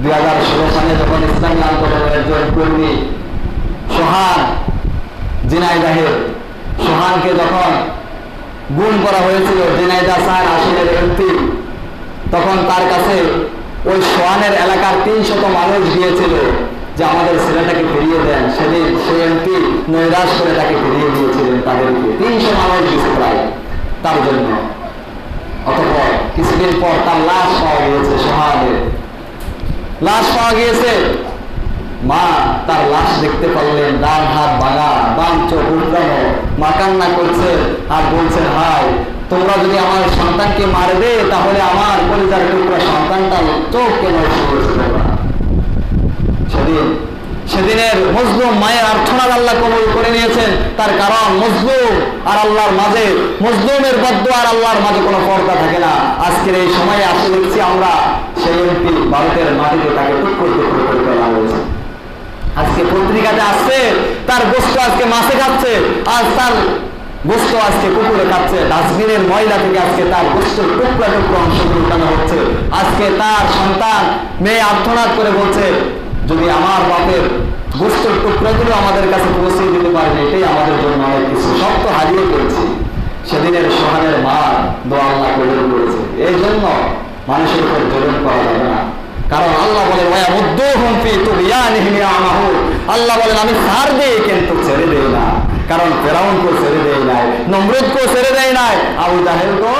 2016 সালে যখন ইসলামী আন্দোলনের একজন কর্মী সোহান, ঝিনাইদহের সোহানকে যখন গুম করা হয়েছিল ঝিনাইদহ 4 আসনের এমপি, তখন তার কাছে ওই সোহানের এলাকার 300 মানুষ গিয়েছিল যে আমাদের ছেলেটাকে ফিরিয়ে দেন। সেদিন সেই এমপি নৈরাশ করে তাকে ফিরিয়ে দিয়েছিলেন তাদেরকে। 300 মানুষ গেছে প্রায় তার জন্য। অতঃপর কিছুদিন পর তার লাশ পাওয়া গিয়েছে, সোহানের লাশ পাওয়া গিয়েছে। মা তার লাশ দেখতে পারলেন, ডান হাত ভাঙা, বাম চোখ উল্টানো, মা কান্না করছে আর বলছেন, হায় তোমরা যদি আমার সন্তানকে মারবে তাহলে আমার কলিজার টুকরা সন্তানটা চোখ কেন সেদিনের মজলুম মায়ের আর্থনাদ আল্লাহ কবুল করে নিয়েছেন। তার কারণ মজলুম আর আল্লাহর মাঝে, মজলুমের বদদুয়া আর আল্লাহর মাঝে কোনো পর্দা থাকে না। আজকের এই সময়ে আসে দেখছি আমরা সেই এমপি ভারতের মাটিতে তাকে টুকরো টুকরো করে ফেলা হয়েছে। আজকে পত্রিকাতে আসছে তার গোস্ত আজকে মাছে খাচ্ছে, আজ তার গোস্ত আজকে কুকুরে খাচ্ছে। ডাস্টবিনের ময়লা থেকে আজকে তার গোস্তের টুকরা টুকরো অংশগুলো উঠানো হচ্ছে। আজকে তার সন্তান মেয়ে আর্তনাদ করে বলছে, যদি আমার বাপের গোস্তের টুকরাগুলো আমাদের কাছে পৌঁছে দিতে পারেন এটাই আমাদের জন্য অনেক কিছু। সব তো হারিয়ে ফেলছি। সেদিনের সোহানের মা দোয়া আল্লাহ কবুল করেছে। এই জন্য মানুষের উপর জুলুম করা যাবে না। কারণ আল্লাহ বলেন আল্লাহ বলেন আমি ছাড় দিই কিন্তু ছেড়ে দেই না। কারণ ফেরাউনকেও ছেড়ে দেয় নাই, নমরুদকেও ছেড়ে দেয় নাই, আবু জাহেলকেও